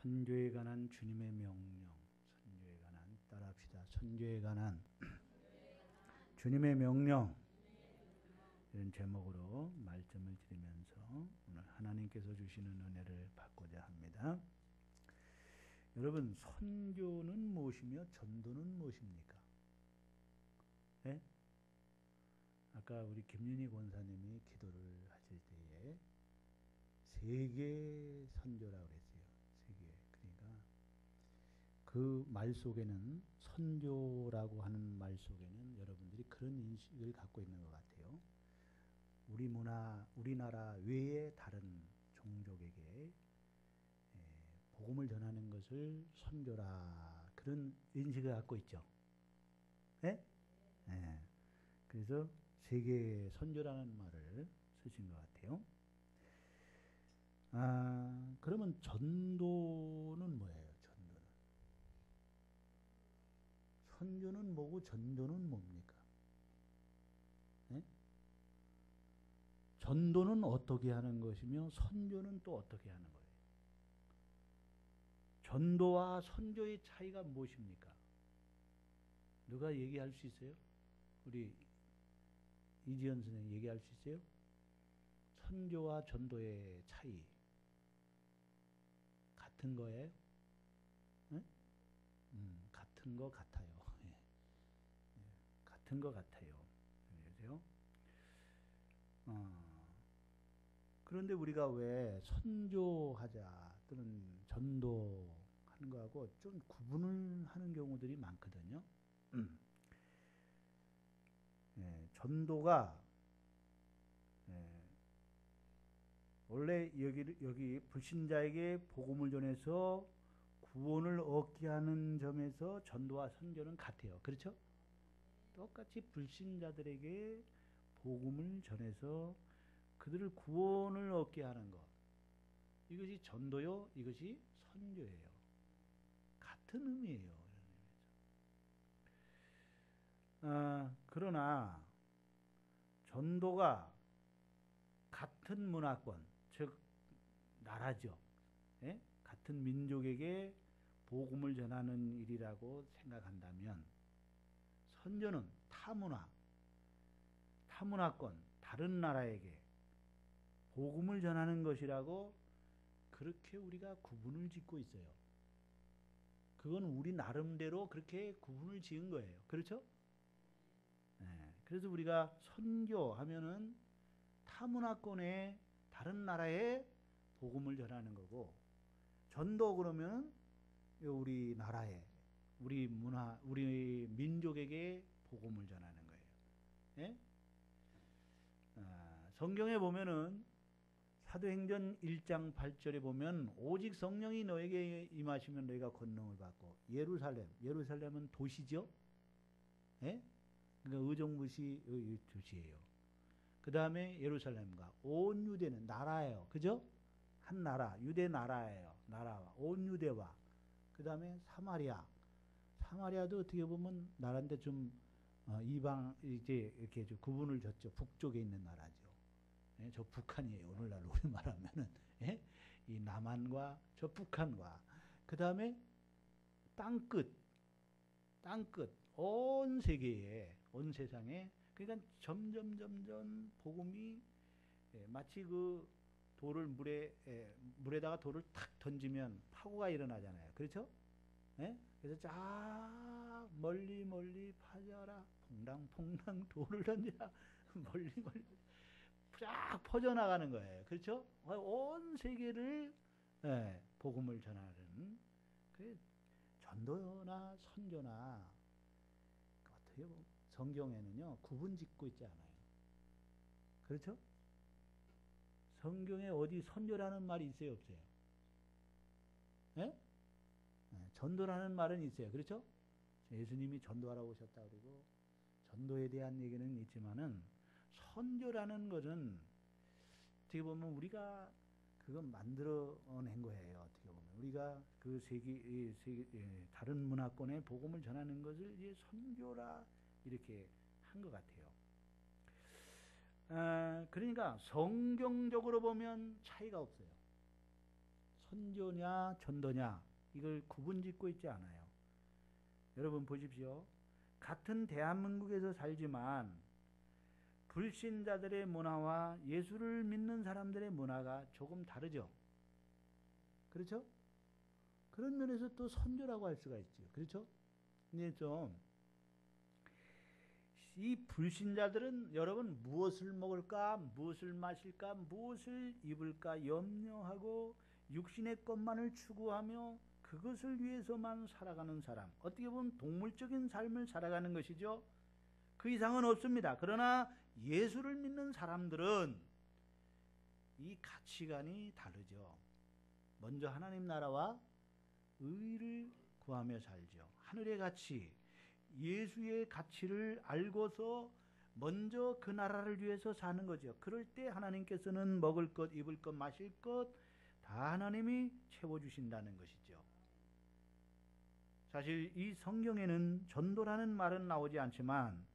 선교에 관한 주님의 명령, 선교에 관한 따라합시다. 선교에 관한 주님의 명령 이런 제목으로 말씀을 드리면서 오늘 하나님께서 주시는 은혜를 받고자 합니다. 여러분, 선교는 무엇이며 전도는 무엇입니까? 네? 아까 우리 김윤희 권사님이 기도를 하실 때에 세계 선교라고 그랬어요. 세계. 그러니까 그 말 속에는, 선교라고 하는 말 속에는 여러분들이 그런 인식을 갖고 있는 것 같아요. 우리나라 외의 다른 종족에게 복음을 전하는 것을 선교라, 그런 인식을 갖고 있죠. 네? 네. 그래서 세계 선교라는 말을 쓰신 것 같아요. 그러면 전도는 뭐예요? 전도는. 선교는 뭐고 전도는 뭡니까? 네? 전도는 어떻게 하는 것이며 선교는 또 어떻게 하는 거예요? 전도와 선교의 차이가 무엇입니까? 누가 얘기할 수 있어요? 우리 이지연 선생님 얘기할 수 있어요? 선교와 전도의 차이. 같은 거예요? 네? 같은 거 같아요. 예. 같은 거 같아요. 그러세요? 그런데 우리가 왜 선교하자 또는 전도하는 거하고 좀 구분을 하는 경우들이 많거든요. 전도가 원래 여기 불신자에게 복음을 전해서 구원을 얻게 하는 점에서 전도와 선교는 같아요. 그렇죠? 똑같이 불신자들에게 복음을 전해서 그들을 구원을 얻게 하는 것. 이것이 전도요, 이것이 선교예요. 같은 의미예요. 그러나 전도가 같은 문화권, 즉 나라죠. 예? 같은 민족에게 복음을 전하는 일이라고 생각한다면 선교는 타문화권, 다른 나라에게 복음을 전하는 것이라고 그렇게 우리가 구분을 짓고 있어요. 그건 우리 나름대로 그렇게 구분을 지은 거예요. 그렇죠? 그래서 우리가 선교하면은 타문화권의 다른 나라에 복음을 전하는 거고, 전도 그러면 우리 나라에, 우리 문화, 우리 민족에게 복음을 전하는 거예요. 예? 성경에 보면은 사도행전 1장 8절에 보면 오직 성령이 너에게 임하시면 너희가 권능을 받고, 예루살렘은 도시죠. 예? 그러니까 의정부시 도시예요. 그 다음에 예루살렘과 온 유대는 나라예요. 그죠? 한 나라, 유대 나라예요. 나라와 온 유대와, 그 다음에 사마리아도 어떻게 보면 나라인데 좀 이방 이제 이렇게 좀 구분을 줬죠. 북쪽에 있는 나라죠. 예? 저 북한이에요. 오늘날 우리 말하면은 예? 이 남한과 저 북한과, 그 다음에 땅끝 온 세계에, 온 세상에. 그러니까 점점 복음이 마치 그 돌을 물에다가 돌을 탁 던지면 파고가 일어나잖아요. 그렇죠? 예? 그래서 쫙 멀리 퍼져라. 퐁당 돌을 던져라. 멀리 쫙 퍼져나가는 거예요. 그렇죠? 온 세계를 복음을 전하는, 그 전도나 선교나 어떻게 보면 성경에는요 구분 짓고 있지 않아요. 그렇죠? 성경에 어디 선교라는 말이 있어요, 없어요? 예? 전도라는 말은 있어요. 그렇죠? 예수님이 전도하라고 오셨다 그러고 전도에 대한 얘기는 있지만은 선교라는 것은 어떻게 보면 우리가 그건 만들어낸 거예요. 어떻게 보면 우리가 그 세계 다른 문화권에 복음을 전하는 것을 이제 선교라 이렇게 한 것 같아요. 그러니까 성경적으로 보면 차이가 없어요. 선교냐 전도냐 이걸 구분짓고 있지 않아요. 여러분 보십시오. 같은 대한민국에서 살지만 불신자들의 문화와 예수를 믿는 사람들의 문화가 조금 다르죠. 그렇죠? 그런 면에서 또 선교라고 할 수가 있죠. 그렇죠? 근데 좀 이 불신자들은 여러분 무엇을 먹을까, 무엇을 마실까, 무엇을 입을까 염려하고 육신의 것만을 추구하며 그것을 위해서만 살아가는 사람. 어떻게 보면 동물적인 삶을 살아가는 것이죠. 그 이상은 없습니다. 그러나 예수를 믿는 사람들은 이 가치관이 다르죠. 먼저 하나님 나라와 의를 구하며 살죠. 하늘의 가치, 예수의 가치를 알고서 먼저 그 나라를 위해서 사는 거죠. 그럴 때 하나님께서는 먹을 것, 입을 것, 마실 것 다 하나님이 채워주신다는 것이죠. 사실 이 성경에는 전도라는 말은 나오지 않지만,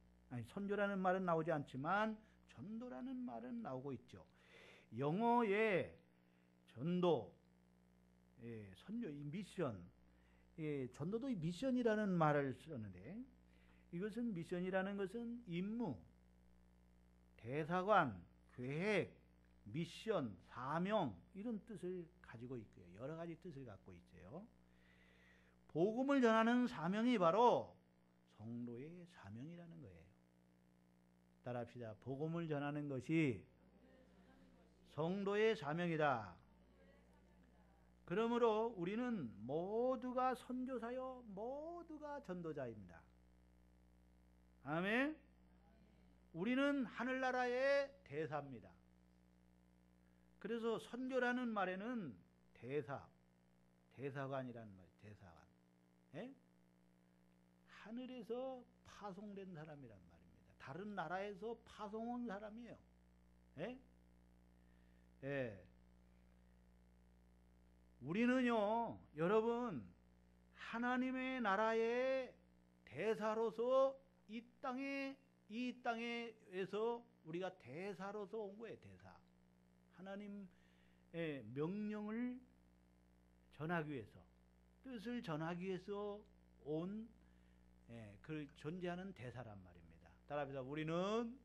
선교라는 말은 나오지 않지만 전도라는 말은 나오고 있죠. 영어에 전도, 선교, 이 미션, 전도도 미션이라는 말을 쓰는데, 이것은 미션이라는 것은 임무, 대사관, 계획, 미션, 사명 이런 뜻을 가지고 있고요. 여러 가지 뜻을 갖고 있어요. 복음을 전하는 사명이 바로 성도의 사명이라는 거예요. 따라합시다. 복음을 전하는 것이 성도의 사명이다. 그러므로 우리는 모두가 선교사요, 모두가 전도자입니다. 아멘. 우리는 하늘나라의 대사입니다. 그래서 선교라는 말에는 대사관이라는 말, 대사관. 예? 하늘에서 파송된 사람이란 말입니다. 다른 나라에서 파송 온 사람이에요. 예? 예. 우리는요, 여러분, 하나님의 나라의 대사로서 이 땅에서 우리가 대사로서 온 거예요, 대사. 하나님의 명령을 전하기 위해서, 뜻을 전하기 위해서 온, 그 존재하는 대사란 말입니다. 따라합시다. 우리는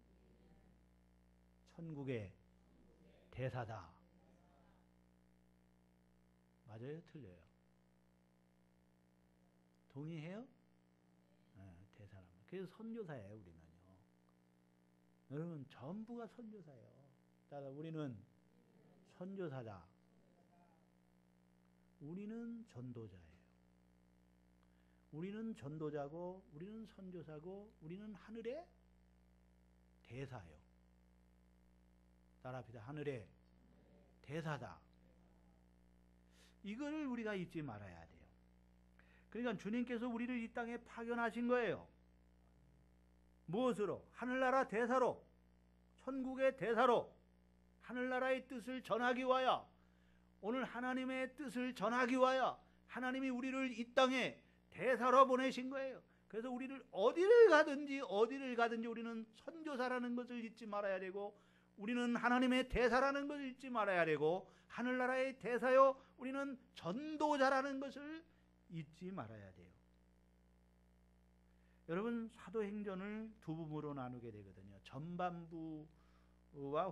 천국의 대사다. 맞아요? 틀려요? 동의해요? 대사람. 그래서 선교사예요, 우리는요. 여러분, 전부가 선교사예요. 따라 우리는 선교사다. 우리는 전도자예요. 우리는 전도자고, 우리는 선교사고, 우리는 하늘의 대사예요. 따라합시다. 하늘의 대사다. 이걸 우리가 잊지 말아야 돼요. 그러니까 주님께서 우리를 이 땅에 파견하신 거예요. 무엇으로? 하늘나라 대사로, 천국의 대사로, 하늘나라의 뜻을 전하기 위하여, 오늘 하나님의 뜻을 전하기 위하여 하나님이 우리를 이 땅에 대사로 보내신 거예요. 그래서 우리를 어디를 가든지 우리는 선교사라는 것을 잊지 말아야 되고, 우리는 하나님의 대사라는 것을 잊지 말아야 되고, 하늘나라의 대사요, 우리는 전도자라는 것을 잊지 말아야 돼요. 여러분, 사도행전을 두 부분으로 나누게 되거든요. 전반부와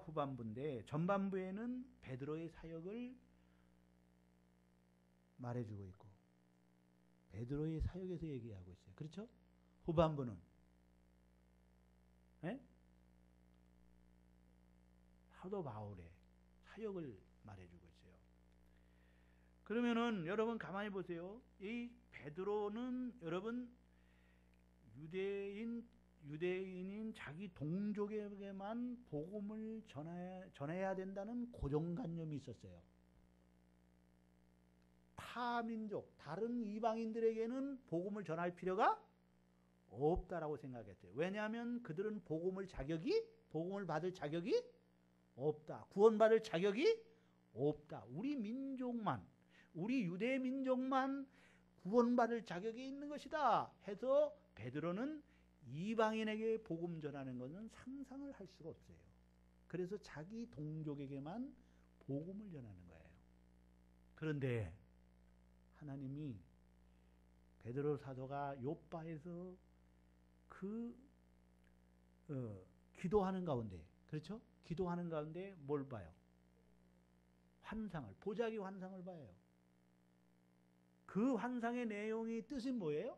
후반부인데, 전반부에는 베드로의 사역을 말해주고 있고, 베드로의 사역에서 얘기하고 있어요. 그렇죠? 후반부는 사도 바울의 사역을 말해주고 있어요. 그러면은 여러분 가만히 보세요. 이 베드로는 여러분 유대인인 자기 동족에게만 복음을 전해야 된다는 고정관념이 있었어요. 타민족, 다른 이방인들에게는 복음을 전할 필요가 없다라고 생각했어요. 왜냐하면 그들은 복음을 받을 자격이 없다. 구원받을 자격이 없다. 우리 민족만, 우리 유대 민족만 구원받을 자격이 있는 것이다 해서 베드로는 이방인에게 복음 전하는 것은 상상을 할 수가 없어요. 그래서 자기 동족에게만 복음을 전하는 거예요. 그런데 하나님이 베드로 사도가 요바에서 그 기도하는 가운데, 그렇죠? 기도하는 가운데 뭘 봐요? 환상을, 보자기 환상을 봐요. 그 환상의 내용이 뜻이 뭐예요?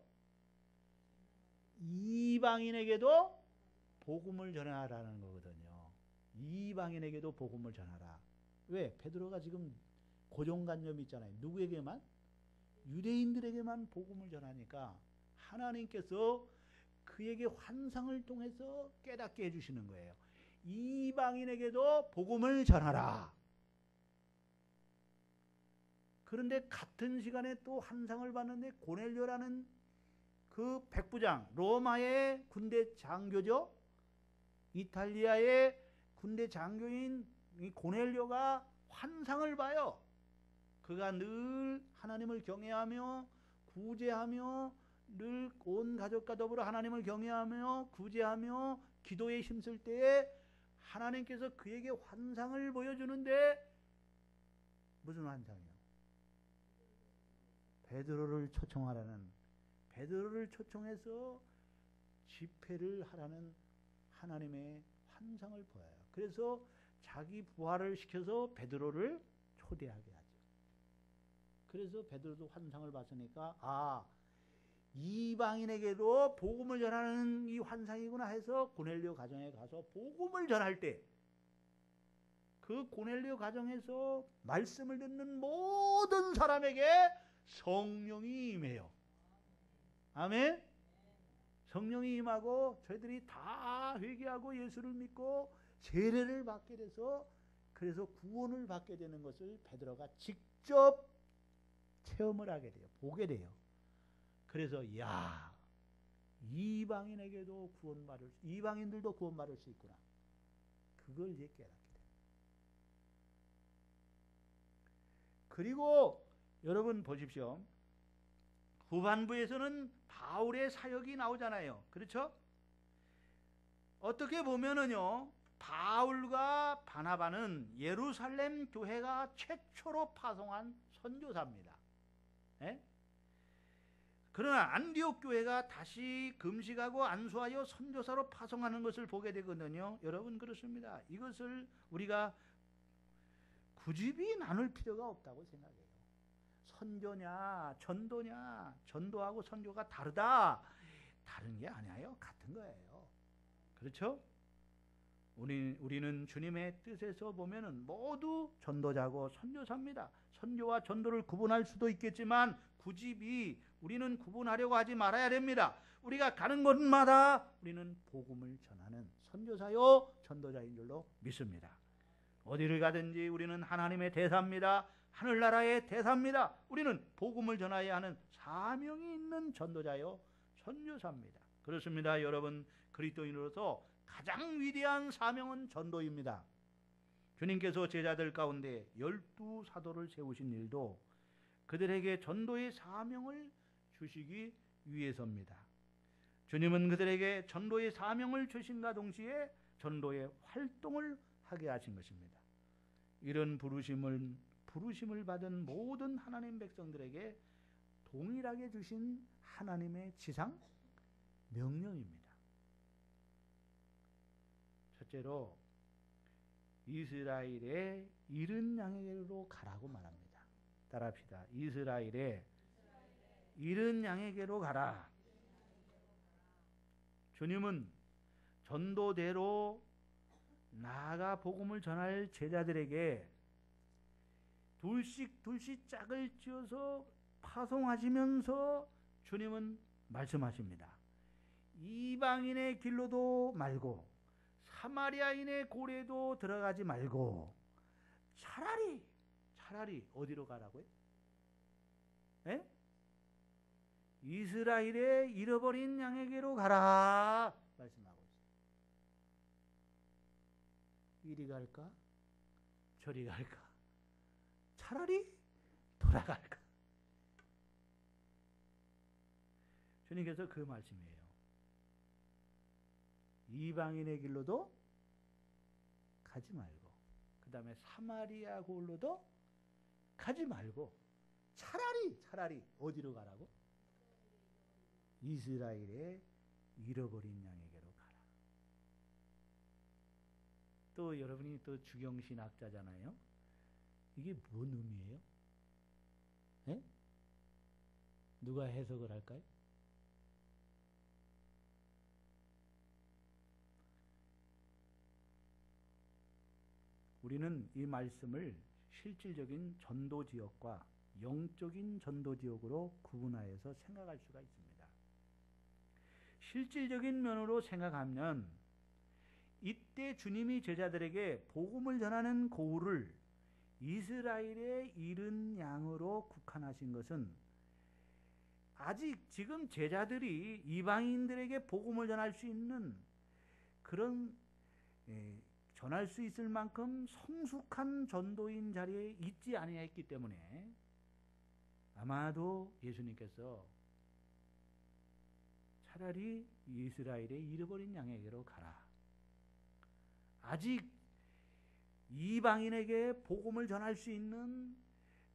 이방인에게도 복음을 전하라는 거거든요. 이방인에게도 복음을 전하라. 왜? 베드로가 지금 고정관념이 있잖아요. 누구에게만? 유대인들에게만 복음을 전하니까 하나님께서 그에게 환상을 통해서 깨닫게 해주시는 거예요. 이방인에게도 복음을 전하라. 그런데 같은 시간에 또 환상을 봤는데 고넬료라는 그 백부장, 로마의 군대 장교죠. 이탈리아의 군대 장교인 이 고넬료가 환상을 봐요. 그가 늘 하나님을 경외하며 구제하며 늘 온 가족과 더불어 하나님을 경외하며 구제하며 기도에 힘쓸 때에 하나님께서 그에게 환상을 보여주는데 무슨 환상이요? 베드로를 초청하라는, 베드로를 초청해서 집회를 하라는 하나님의 환상을 보여요. 그래서 자기 부하를 시켜서 베드로를 초대하게 하죠. 그래서 베드로도 환상을 봤으니까 이방인에게도 복음을 전하는 이 환상이구나 해서 고넬료 가정에 가서 복음을 전할 때 그 고넬료 가정에서 말씀을 듣는 모든 사람에게 성령이 임해요. 아멘. 성령이 임하고 저희들이 다 회개하고 예수를 믿고 세례를 받게 돼서 그래서 구원을 받게 되는 것을 베드로가 직접 체험을 하게 돼요. 보게 돼요. 그래서 이방인에게도 이방인들도 구원받을 수 있구나. 그걸 이제 깨닫게 돼요. 그리고 여러분 보십시오. 후반부에서는 바울의 사역이 나오잖아요. 그렇죠? 어떻게 보면은요, 바울과 바나바는 예루살렘 교회가 최초로 파송한 선교사입니다. 예? 그러나 안디옥 교회가 다시 금식하고 안수하여 선교사로 파송하는 것을 보게 되거든요. 여러분 그렇습니다. 이것을 우리가 굳이 나눌 필요가 없다고 생각해요. 선교냐 전도냐, 전도하고 선교가 다르다. 다른 게 아니에요. 같은 거예요. 그렇죠? 우리는 주님의 뜻에서 보면은 모두 전도자고 선교사입니다. 선교와 전도를 구분할 수도 있겠지만 굳이 우리는 구분하려고 하지 말아야 됩니다. 우리가 가는 곳마다 우리는 복음을 전하는 선교사요 전도자인 줄로 믿습니다. 어디를 가든지 우리는 하나님의 대사입니다. 하늘나라의 대사입니다. 우리는 복음을 전하여야 하는 사명이 있는 전도자요 선교사입니다. 그렇습니다. 여러분, 그리스도인으로서 가장 위대한 사명은 전도입니다. 주님께서 제자들 가운데 12사도를 세우신 일도 그들에게 전도의 사명을 주시기 위해서입니다. 주님은 그들에게 전도의 사명을 주신과 동시에 전도의 활동을 하게 하신 것입니다. 이런 부르심을 받은 모든 하나님 백성들에게 동일하게 주신 하나님의 지상 명령입니다. 첫째로 이스라엘의 잃은 양에게로 가라고 말합니다. 따라합시다. 이스라엘의 잃은 양에게로 가라. 주님은 전도대로 나아가 복음을 전할 제자들에게 둘씩 짝을 지어서 파송하시면서 주님은 말씀하십니다. 이방인의 길로도 말고 사마리아인의 고래도 들어가지 말고 차라리 어디로 가라고요? 에? 이스라엘의 잃어버린 양에게로 가라 말씀하고 있어요. 이리 갈까? 저리 갈까? 차라리 돌아갈까? 주님께서 그 말씀이에요. 이방인의 길로도 가지 말고 그 다음에 사마리아 골로도 가지 말고 차라리 어디로 가라고? 이스라엘의 잃어버린 양에게로 가라. 또 여러분이 또 주경신학자잖아요. 이게 뭔 의미예요? 예? 누가 해석을 할까요? 우리는 이 말씀을 실질적인 전도 지역과 영적인 전도 지역으로 구분하여서 생각할 수가 있습니다. 실질적인 면으로 생각하면 이때 주님이 제자들에게 복음을 전하는 고울을 이스라엘의 잃은 양으로 국한하신 것은 아직 지금 제자들이 이방인들에게 복음을 전할 수 있는 그런 전할 수 있을 만큼 성숙한 전도인 자리에 있지 아니했기 때문에 아마도 예수님께서 차라리 이스라엘의 잃어버린 양에게로 가라. 아직 이방인에게 복음을 전할 수 있는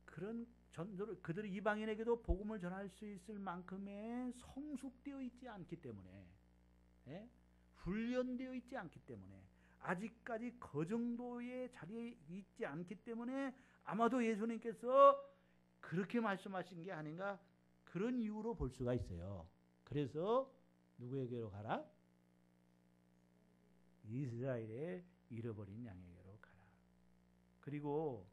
그런 전도를 그들이 이방인에게도 복음을 전할 수 있을 만큼의 성숙되어 있지 않기 때문에 훈련되어 있지 않기 때문에 아직까지 그 정도의 자리에 있지 않기 때문에 아마도 예수님께서 그렇게 말씀하신 게 아닌가 그런 이유로 볼 수가 있어요. 그래서 누구에게로 가라? 이스라엘의 잃어버린 양에게로 가라. 그리고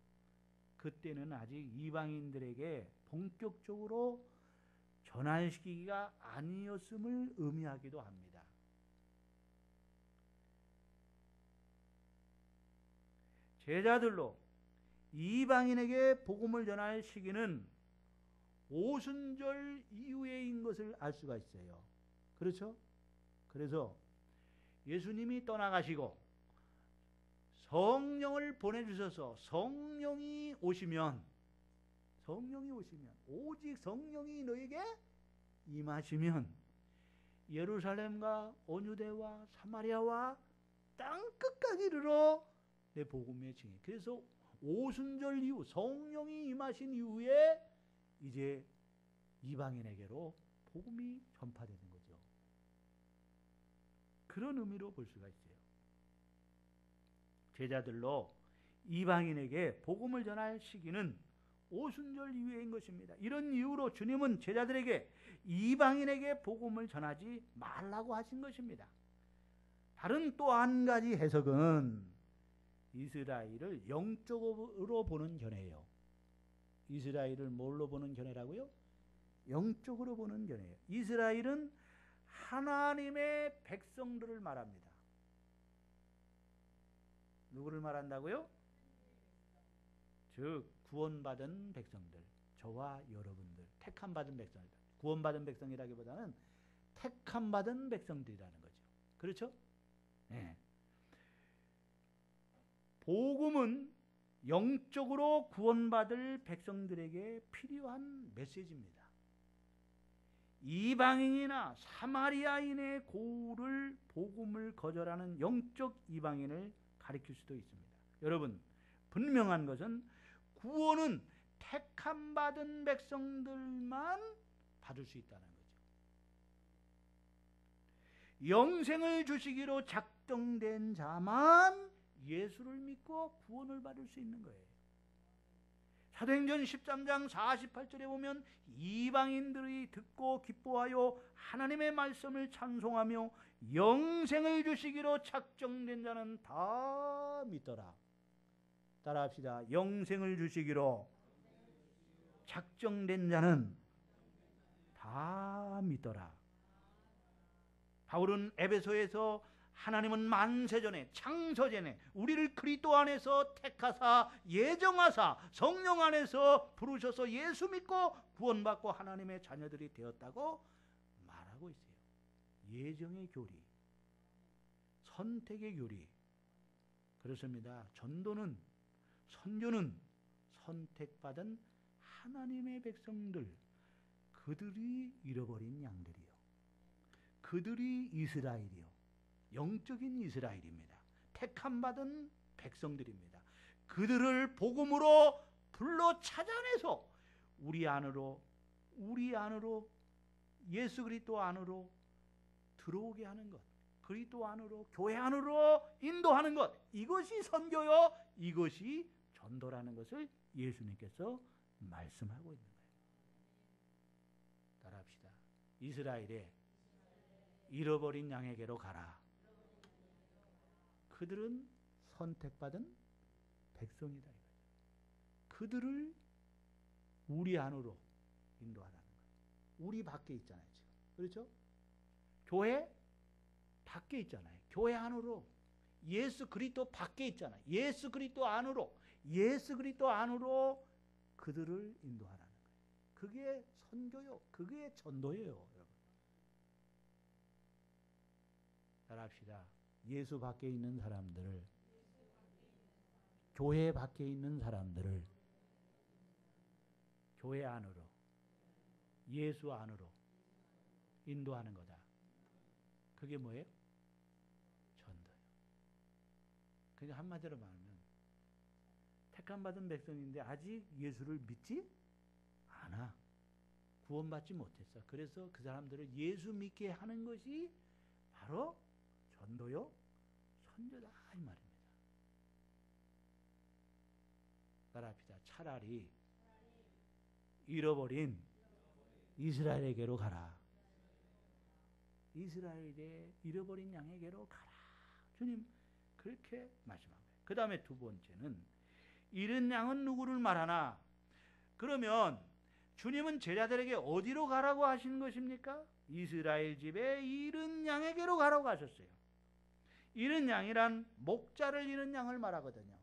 그때는 아직 이방인들에게 본격적으로 전할 시기가 아니었음을 의미하기도 합니다. 제자들로 이방인에게 복음을 전할 시기는 오순절 이후에인 것을 알 수가 있어요. 그렇죠? 그래서 예수님이 떠나가시고 성령을 보내주셔서 성령이 오시면 오직 성령이 너에게 임하시면 예루살렘과 온유대와 사마리아와 땅끝까지 이르러 내 복음의 증인. 그래서 오순절 이후 성령이 임하신 이후에 이제 이방인에게로 복음이 전파되는 거죠. 그런 의미로 볼 수가 있어요. 제자들로 이방인에게 복음을 전할 시기는 오순절 이후인 것입니다. 이런 이유로 주님은 제자들에게 이방인에게 복음을 전하지 말라고 하신 것입니다. 다른 또 한 가지 해석은 이스라엘을 영적으로 보는 견해예요. 이스라엘을 뭘로 보는 견해라고요? 영적으로 보는 견해예요. 이스라엘은 하나님의 백성들을 말합니다. 누구를 말한다고요? 즉 구원받은 백성들, 저와 여러분들, 택함받은 백성들. 구원받은 백성이라기보다는 택함받은 백성들이라는 거죠. 그렇죠? 네. 복음은 영적으로 구원받을 백성들에게 필요한 메시지입니다. 이방인이나 사마리아인의 고울을 복음을 거절하는 영적 이방인을 가리킬 수도 있습니다. 여러분, 분명한 것은 구원은 택함받은 백성들만 받을 수 있다는 거죠. 영생을 주시기로 작정된 자만 예수를 믿고 구원을 받을 수 있는 거예요. 사도행전 13장 48절에 보면 이방인들이 듣고 기뻐하여 하나님의 말씀을 찬송하며 영생을 주시기로 작정된 자는 다 믿더라. 따라합시다. 영생을 주시기로 작정된 자는 다 믿더라. 바울은 에베소에서 하나님은 만세전에 창세전에 우리를 그리스도 안에서 택하사 예정하사 성령 안에서 부르셔서 예수 믿고 구원받고 하나님의 자녀들이 되었다고 말하고 있어요. 예정의 교리, 선택의 교리. 그렇습니다. 전도는, 선교는 선택받은 하나님의 백성들, 그들이 잃어버린 양들이요. 그들이 이스라엘이요. 영적인 이스라엘입니다. 택함받은 백성들입니다. 그들을 복음으로 불로 찾아내서 우리 안으로 예수 그리스도 안으로 들어오게 하는 것, 그리스도 안으로, 교회 안으로 인도하는 것, 이것이 선교요, 이것이 전도라는 것을 예수님께서 말씀하고 있는 거예요. 따라합시다. 이스라엘에 잃어버린 양에게로 가라. 그들은 선택받은 백성이다. 그들을 우리 안으로 인도하라는 거예요. 우리 밖에 있잖아요, 지금. 그렇죠? 교회 밖에 있잖아요. 교회 안으로. 예수 그리스도 밖에 있잖아요. 예수 그리스도 안으로 그들을 인도하라는 거예요. 그게 선교요. 그게 전도예요, 여러분. 따라합시다. 예수 밖에 있는 사람들을, 교회 밖에 있는 사람들을 교회 안으로, 예수 안으로 인도하는 거다. 그게 뭐예요? 전도예요. 그러니까 한마디로 말하면 택함받은 백성인데 아직 예수를 믿지 않아. 구원받지 못했어. 그래서 그 사람들을 예수 믿게 하는 것이 바로 전도요, 선교다 이 말입니다. 따라합시다. 차라리 잃어버린 이스라엘에게로 가라. 이스라엘의 잃어버린 양에게로 가라. 주님 그렇게 말씀한 거예요. 그 다음에 두 번째는 잃은 양은 누구를 말하나? 그러면 주님은 제자들에게 어디로 가라고 하시는 것입니까? 이스라엘 집에 잃은 양에게로 가라고 하셨어요. 잃은 양이란 목자를 잃은 양을 말하거든요.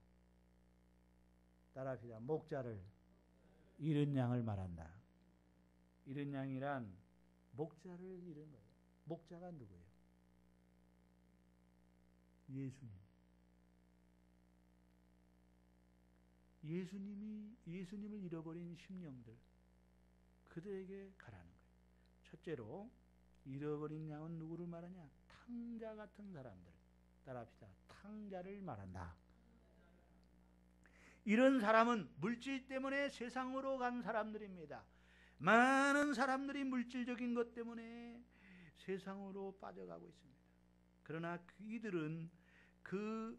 따라합시다. 목자를 잃은 양을 말한다. 잃은 양이란 목자를 잃은 거예요. 목자가 누구예요? 예수님을 잃어버린 심령들, 그들에게 가라는 거예요. 첫째로 잃어버린 양은 누구를 말하냐? 탕자 같은 사람들. 따라합시다. 탕자를 말한다. 이런 사람은 물질 때문에 세상으로 간 사람들입니다. 많은 사람들이 물질적인 것 때문에 세상으로 빠져가고 있습니다. 그러나 이들은 그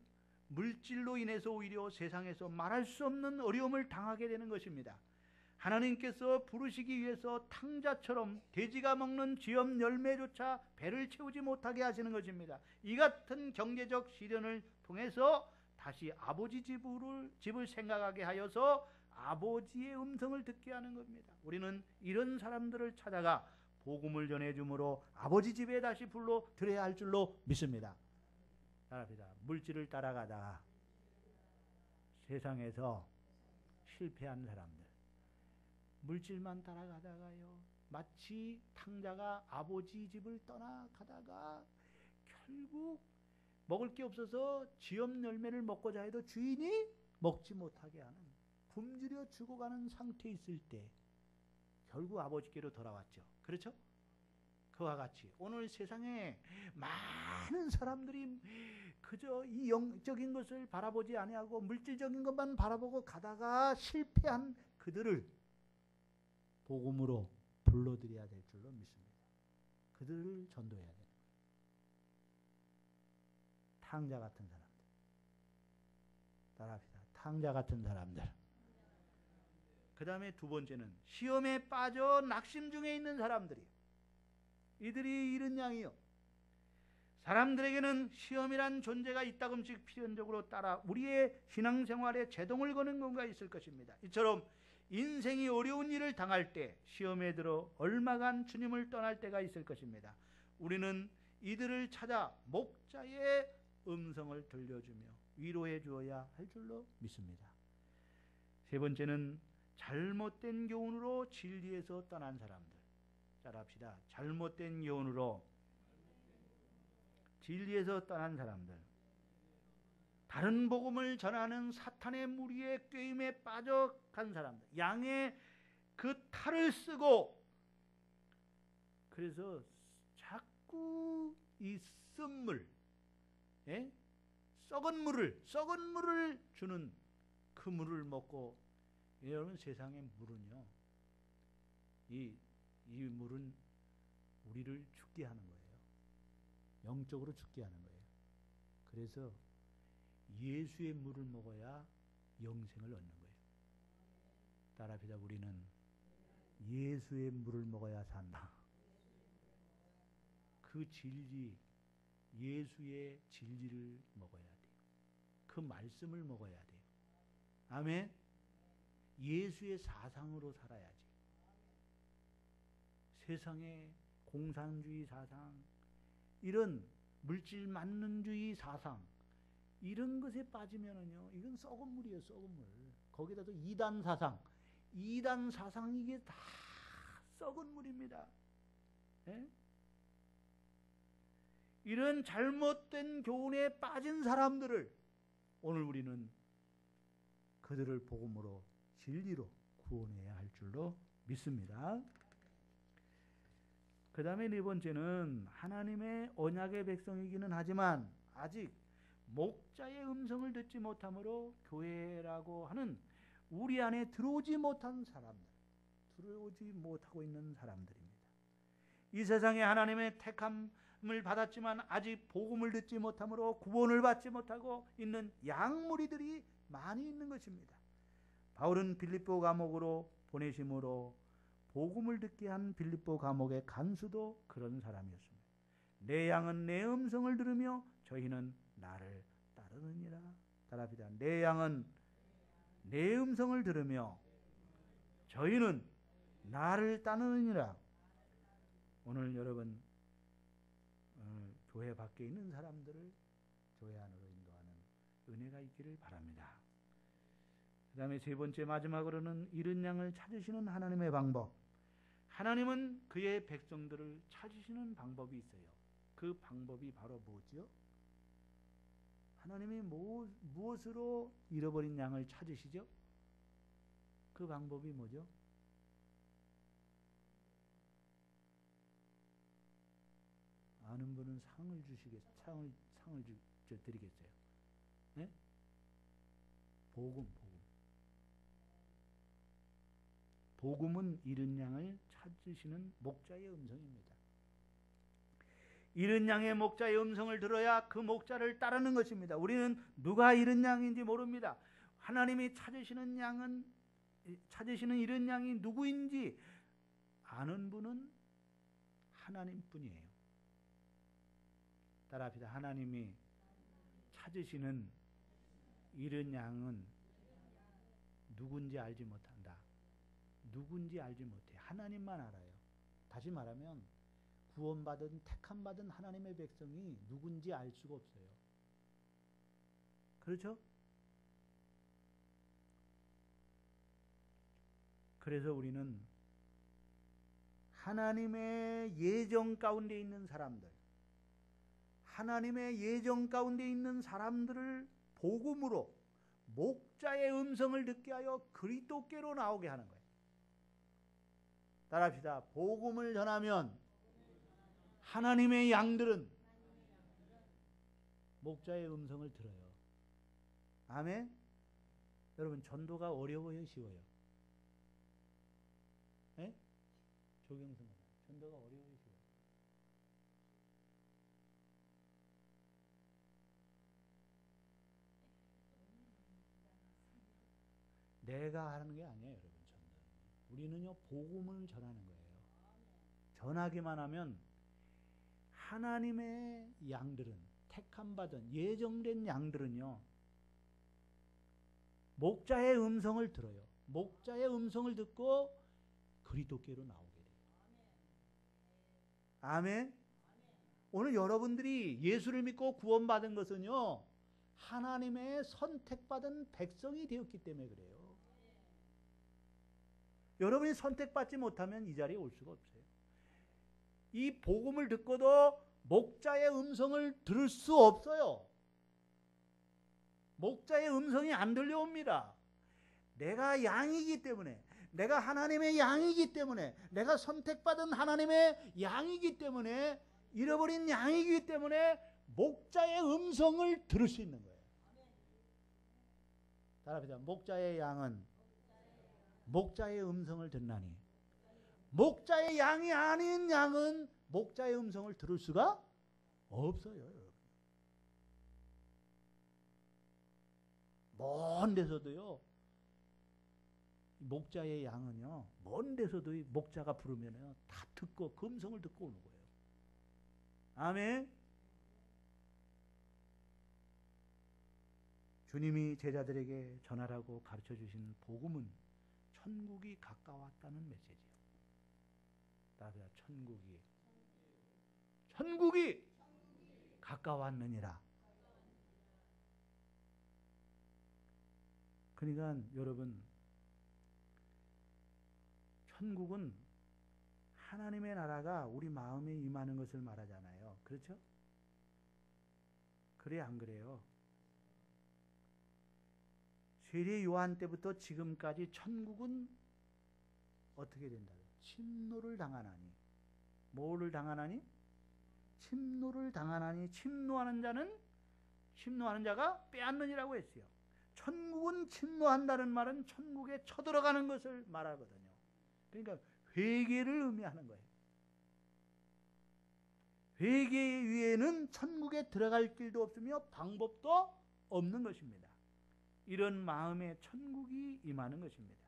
물질로 인해서 오히려 세상에서 말할 수 없는 어려움을 당하게 되는 것입니다. 하나님께서 부르시기 위해서 탕자처럼 돼지가 먹는 쥐염 열매조차 배를 채우지 못하게 하시는 것입니다. 이 같은 경제적 시련을 통해서 다시 아버지 집을 생각하게 하여서 아버지의 음성을 듣게 하는 겁니다. 우리는 이런 사람들을 찾아가 복음을 전해주므로 아버지 집에 다시 불러들여야 할 줄로 믿습니다. 따라합니다. 물질을 따라가다가 세상에서 실패한 사람들, 물질만 따라가다가요, 마치 탕자가 아버지 집을 떠나가다가 결국 먹을 게 없어서 쥐염 열매를 먹고자 해도 주인이 먹지 못하게 하는, 굶주려 죽어가는 상태에 있을 때 결국 아버지께로 돌아왔죠. 그렇죠? 그와 같이 오늘 세상에 많은 사람들이 그저 이 영적인 것을 바라보지 아니하고 물질적인 것만 바라보고 가다가 실패한 그들을 복음으로 불러들여야 될 줄로 믿습니다. 그들을 전도해야 됩니다. 탕자 같은 사람들. 따라합시다. 탕자 같은 사람들. 그 다음에 두 번째는 시험에 빠져 낙심 중에 있는 사람들이, 이들이 잃은 양이요. 사람들에게는 시험이란 존재가 이따금씩 필연적으로 따라 우리의 신앙생활에 제동을 거는 건가 있을 것입니다. 이처럼 인생이 어려운 일을 당할 때, 시험에 들어 얼마간 주님을 떠날 때가 있을 것입니다. 우리는 이들을 찾아 목자의 음성을 들려주며 위로해 주어야 할 줄로 믿습니다. 세 번째는 잘못된 교훈으로 진리에서 떠난 사람들. 따라합시다. 잘못된 교훈으로 진리에서 떠난 사람들. 다른 복음을 전하는 사탄의 무리의 꾀임에 빠져간 사람들. 양의 그 탈을 쓰고, 그래서 자꾸 이 쓴물, 썩은 물을 주는 그 물을 먹고 여러분 세상의 물은요, 이 물은 우리를 죽게 하는 거예요. 영적으로 죽게 하는 거예요. 그래서 예수의 물을 먹어야 영생을 얻는 거예요. 따라합시다. 우리는 예수의 물을 먹어야 산다. 그 진리, 예수의 진리를 먹어야 돼요. 그 말씀을 먹어야 돼요. 아멘. 예수의 사상으로 살아야지. 세상의 공산주의 사상, 이런 물질 만능주의 사상, 이런 것에 빠지면은요, 이건 썩은 물이에요. 썩은 물. 거기다도 이단 사상, 이단 사상, 이게 다 썩은 물입니다. 예? 이런 잘못된 교훈에 빠진 사람들을 오늘 우리는 그들을 복음으로 진리로 구원해야 할 줄로 믿습니다. 그 다음에 네 번째는 하나님의 언약의 백성이기는 하지만 아직 목자의 음성을 듣지 못함으로 교회라고 하는 우리 안에 들어오지 못한 사람들, 들어오지 못하고 있는 사람들입니다. 이 세상에 하나님의 택함을 받았지만 아직 복음을 듣지 못함으로 구원을 받지 못하고 있는 양무리들이 많이 있는 것입니다. 바울은 빌립보 감옥으로 보내심으로 복음을 듣게 한 빌립보 감옥의 간수도 그런 사람이었습니다. 내 양은 내 음성을 들으며 저희는 나를 따르느니라. 따라합시다. 내 양은 내 음성을 들으며 저희는 나를 따르느니라. 오늘 여러분 교회 밖에 있는 사람들을 교회 안으로 인도하는 은혜가 있기를 바랍니다. 그 다음에 세 번째 마지막으로는 잃은 양을 찾으시는 하나님의 방법. 하나님은 그의 백성들을 찾으시는 방법이 있어요. 그 방법이 바로 뭐죠? 하나님이 무엇으로 잃어버린 양을 찾으시죠? 그 방법이 뭐죠? 아는 분은 상을 드리겠어요. 네? 복음은 잃은 양을 찾으시는 목자의 음성입니다. 잃은 양의 목자의 음성을 들어야 그 목자를 따르는 것입니다. 우리는 누가 잃은 양인지 모릅니다. 하나님이 찾으시는 잃은 양이 누구인지 아는 분은 하나님뿐이에요. 따라합시다. 하나님이 찾으시는 잃은 양은 누군지 알지 못한다. 누군지 알지 못해. 하나님만 알아요. 다시 말하면 구원받은 택함받은 하나님의 백성이 누군지 알 수가 없어요. 그렇죠? 그래서 우리는 하나님의 예정 가운데 있는 사람들, 하나님의 예정 가운데 있는 사람들을 복음으로 목자의 음성을 듣게 하여 그리스도께로 나오게 하는 거예요. 따라합시다. 복음을 전하면 하나님의 양들은 목자의 음성을 들어요. 아멘? 여러분, 전도가 어려워요, 쉬워요? 네? 조경선 전도가 어려워요, 쉬워요? 내가 하는 게 아니에요, 여러분. 전도는. 우리는요, 복음을 전하는 거예요. 전하기만 하면 하나님의 양들은, 택함받은 예정된 양들은요, 목자의 음성을 들어요. 목자의 음성을 듣고 그리스도께로 나오게 돼요. 아멘. 오늘 여러분들이 예수를 믿고 구원받은 것은요, 하나님의 선택받은 백성이 되었기 때문에 그래요. 여러분이 선택받지 못하면 이 자리에 올 수가 없어요. 이 복음을 듣고도 목자의 음성을 들을 수 없어요. 목자의 음성이 안 들려옵니다. 내가 양이기 때문에, 내가 하나님의 양이기 때문에, 내가 선택받은 하나님의 양이기 때문에, 잃어버린 양이기 때문에 목자의 음성을 들을 수 있는 거예요. 따라합시다. 목자의 양은 목자의 음성을 듣나니. 목자의 양이 아닌 양은 목자의 음성을 들을 수가 없어요. 여러분. 먼 데서도요. 목자의 양은요. 먼 데서도 목자가 부르면요. 다 듣고 그 음성을 듣고 오는 거예요. 아멘. 주님이 제자들에게 전하라고 가르쳐 주신 복음은 천국이 가까웠다는 메시지예요. 따라서 천국이 가까웠느니라. 그러니까 여러분, 천국은 하나님의 나라가 우리 마음에 임하는 것을 말하잖아요. 그렇죠? 그래 안 그래요? 세례 요한 때부터 지금까지 천국은 어떻게 된다? 침노를 당하나니. 뭐를 당하나니? 침노를 당하나니. 침노하는 자가 빼앗느니라고 했어요. 천국은 침노한다는 말은 천국에 쳐들어가는 것을 말하거든요. 그러니까 회개를 의미하는 거예요. 회개 위에는 천국에 들어갈 길도 없으며 방법도 없는 것입니다. 이런 마음에 천국이 임하는 것입니다.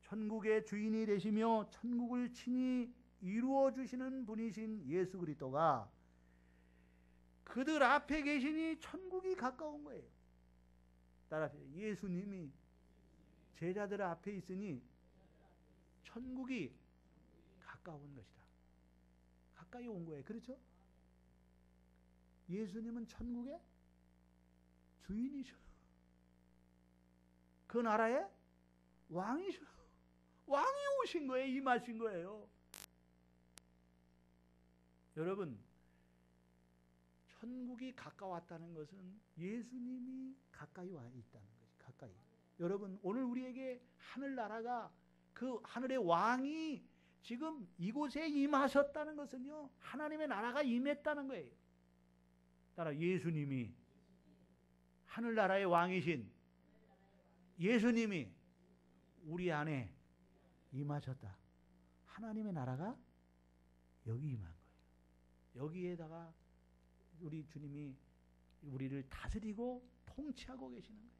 천국의 주인이 되시며 천국을 친히 이루어 주시는 분이신 예수 그리스도가 그들 앞에 계시니 천국이 가까운 거예요. 따라서 예수님이 제자들 앞에 있으니 천국이 가까운 것이다. 가까이 온 거예요. 그렇죠? 예수님은 천국의 주인이셔. 그 나라의 왕이셔. 왕이 오신 거예요. 임하신 거예요. 여러분, 천국이 가까웠다는 것은 예수님이 가까이 와 있다는 것이 가까이. 여러분, 오늘 우리에게 하늘나라가 그 하늘의 왕이 지금 이곳에 임하셨다는 것은요, 하나님의 나라가 임했다는 거예요. 따라 예수님이 하늘나라의 왕이신 예수님이 우리 안에 임하셨다. 하나님의 나라가 여기 임한 거예요. 여기에다가 우리 주님이 우리를 다스리고 통치하고 계시는 거예요.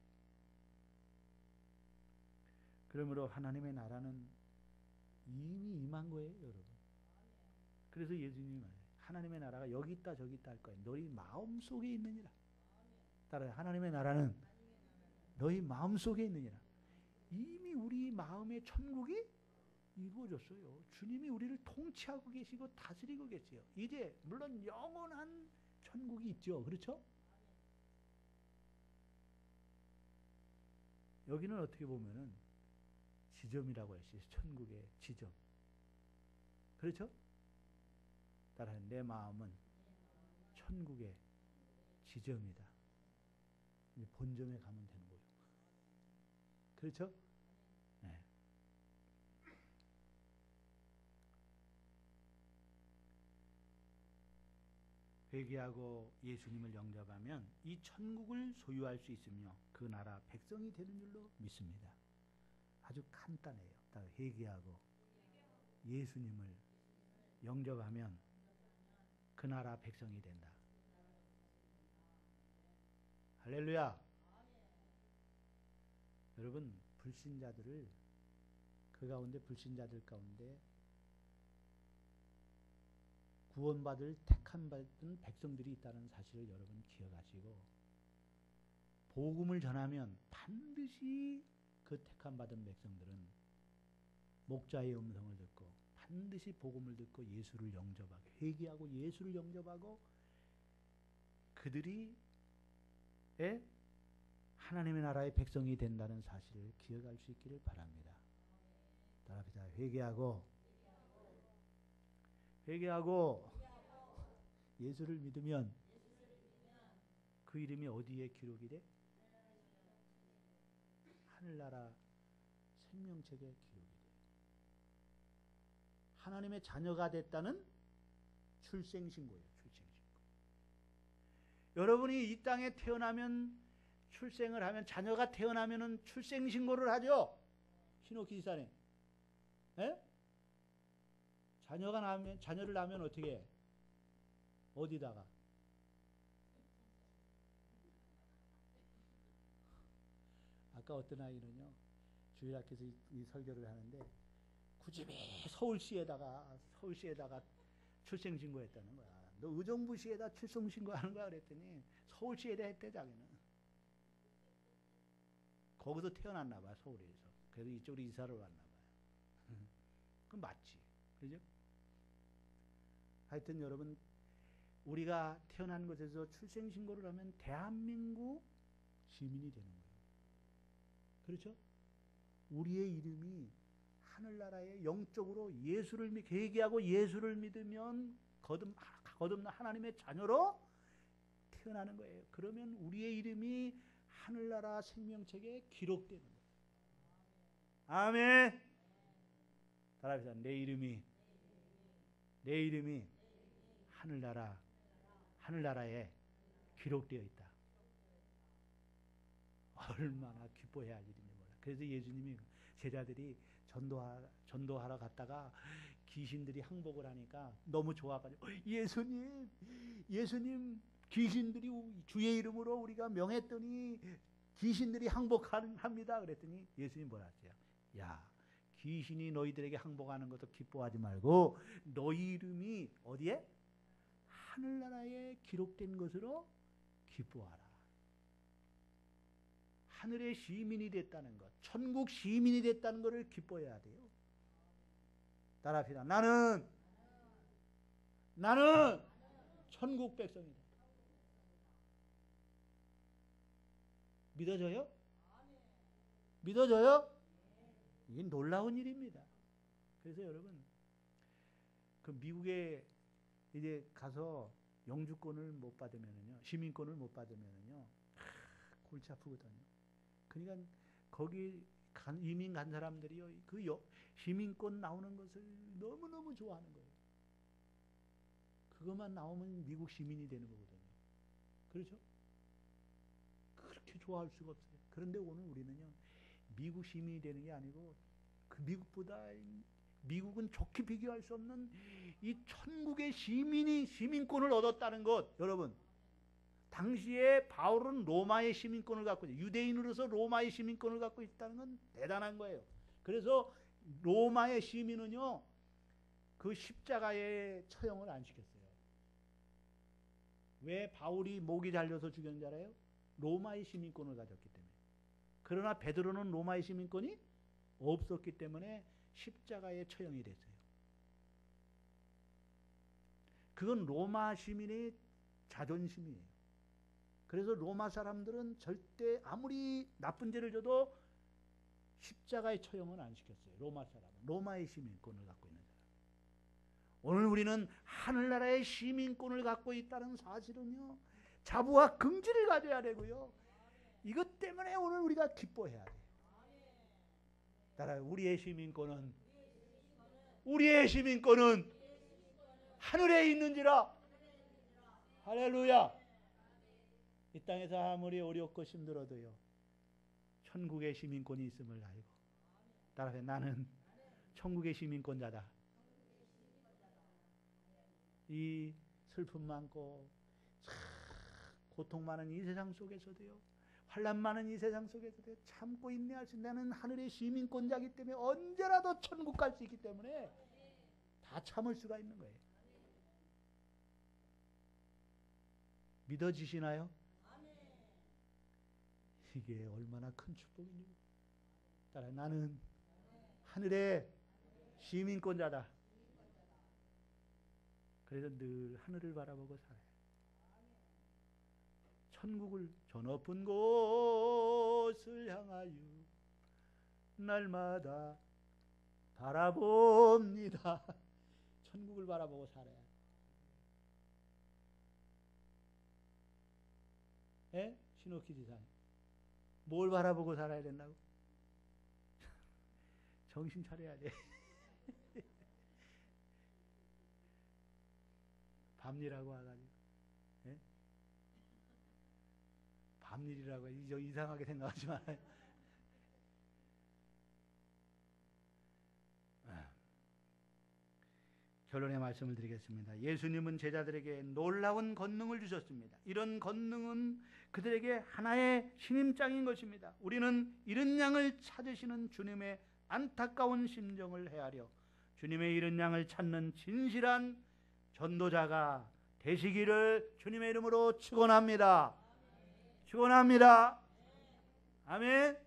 그러므로 하나님의 나라는 이미 임한 거예요, 여러분. 그래서 예수님이 말해요. 하나님의 나라가 여기 있다 저기 있다 할 거예요. 너희 마음속에 있느니라. 따라서 하나님의 나라는 너희 마음속에 있느니라. 이미 우리 마음의 천국이 이루어졌어요. 주님이 우리를 통치하고 계시고 다스리고 계세요. 이제 물론 영원한 천국이 있죠. 그렇죠? 여기는 어떻게 보면은 지점이라고 했어요. 천국의 지점. 그렇죠? 따라 내 마음은 천국의 지점이다. 본점에 가면 되는 거죠. 그렇죠? 네. 회개하고 예수님을 영접하면 이 천국을 소유할 수 있으며 그 나라 백성이 되는 줄로 믿습니다. 아주 간단해요. 회개하고 예수님을 영접하면 그 나라 백성이 된다. 할렐루야. 여러분, 불신자들을 그 가운데 불신자들 가운데 구원받을 택함 받은 백성들이 있다는 사실을 여러분 기억하시고 복음을 전하면 반드시 그 택함 받은 백성들은 목자의 음성을 듣고 반드시 복음을 듣고 예수를 영접하고 회개하고 예수를 영접하고 그들이 하나님의 나라의 백성이 된다는 사실을 기억할 수 있기를 바랍니다. 따라합시다. 회개하고 예수를 믿으면 그 이름이 어디에 기록이 돼? 하늘나라 생명책에 기록이 돼. 하나님의 자녀가 됐다는 출생신고예요. 출생신고. 여러분이 이 땅에 태어나면 출생을 하면 자녀가 태어나면은 출생신고를 하죠. 신옥희 지사님. 예? 자녀를 낳으면 어떻게 해? 어디다가? 아까 어떤 아이는요, 주일학교에서 이 설교를 하는데, 굳이 서울시에다가 출생신고했다는 거야. 너 의정부시에다 출생신고하는 거야 그랬더니 서울시에다 했대 자기는. 거기서 태어났나 봐 서울에서. 그래서 이쪽으로 이사를 왔나 봐요. 그건 맞지, 그죠? 하여튼 여러분, 우리가 태어난 곳에서 출생신고를 하면 대한민국 시민이 되는 거예요. 그렇죠? 우리의 이름이 하늘나라에 영적으로 예수를 회개하고 예수를 믿으면 거듭난 하나님의 자녀로 태어나는 거예요. 그러면 우리의 이름이 하늘나라 생명책에 기록되는 거예요. 아멘. 따라합시다. 내 이름이 하늘나라에 기록되어 있다. 얼마나 기뻐해야 할 일인지 몰라. 그래서 예수님이 제자들이 전도하러 갔다가 귀신들이 항복을 하니까 너무 좋아가지고 예수님 귀신들이 주의 이름으로 우리가 명했더니 귀신들이 항복합니다. 그랬더니 예수님 뭐라 하세요? 야, 귀신이 너희들에게 항복하는 것도 기뻐하지 말고 너희 이름이 어디에? 하늘나라에 기록된 것으로 기뻐하라. 하늘의 시민이 됐다는 것, 천국 시민이 됐다는 것을 기뻐해야 돼요. 따라합시다. 나는 천국 백성이다. 믿어져요? 믿어져요? 이게 놀라운 일입니다. 그래서 여러분, 그 미국에 이제 가서 영주권을 못 받으면은요, 시민권을 못 받으면은요, 골치 아프거든요. 그러니까 거기 이민 간 사람들이요, 그 시민권 나오는 것을 너무너무 좋아하는 거예요. 그것만 나오면 미국 시민이 되는 거거든요. 그렇죠? 그렇게 좋아할 수가 없어요. 그런데 오늘 우리는요, 미국 시민이 되는 게 아니고 그 미국은 좋게 비교할 수 없는 이 천국의 시민권을 얻었다는 것. 여러분, 당시에 바울은 로마의 시민권을 갖고 있어요. 유대인으로서 로마의 시민권을 갖고 있다는 건 대단한 거예요. 그래서 로마의 시민은요, 그 십자가에 처형을 안 시켰어요. 왜 바울이 목이 잘려서 죽였는지 알아요? 로마의 시민권을 가졌기 때문에. 그러나 베드로는 로마의 시민권이 없었기 때문에 십자가에 처형이 됐어요. 그건 로마 시민의 자존심이에요. 그래서 로마 사람들은 절대 아무리 나쁜 죄를 져도 십자가에 처형은 안 시켰어요. 로마 사람은. 로마의 시민권을 갖고 있는 사람. 오늘 우리는 하늘나라의 시민권을 갖고 있다는 사실은요, 자부와 긍지를 가져야 되고요. 이것 때문에 오늘 우리가 기뻐해야 돼요. 따라요. 우리의 시민권은 하늘에 있는지라. 할렐루야. 이 땅에서 아무리 어렵고 힘들어도요, 천국의 시민권이 있음을 알고. 따라서 나는 천국의 시민권자다. 이 슬픔 많고 고통 많은 이 세상 속에서도요, 환난 많은 이 세상 속에서도 참고 인내할 수 있는, 나는 하늘의 시민권자이기 때문에 언제라도 천국 갈 수 있기 때문에 다 참을 수가 있는 거예요. 믿어지시나요? 이게 얼마나 큰 축복인지. 따라 나는 하늘의 시민권자다. 그래서 늘 하늘을 바라보고 살아요. 천국을 저 높은 곳을 향하여 날마다 바라봅니다. 천국을 바라보고 살아요. 예? 신옥희 지사님. 뭘 바라보고 살아야 된다고? 정신 차려야 돼. 밤일하고 와가지고. 예? 밤일이라고 이상하게 생각하지 말아요. 결론의 말씀을 드리겠습니다. 예수님은 제자들에게 놀라운 권능을 주셨습니다. 이런 권능은 그들에게 하나의 신임장인 것입니다. 우리는 잃은 양을 찾으시는 주님의 안타까운 심정을 헤아려 주님의 잃은 양을 찾는 진실한 전도자가 되시기를 주님의 이름으로 축원합니다. 축원합니다. 아멘.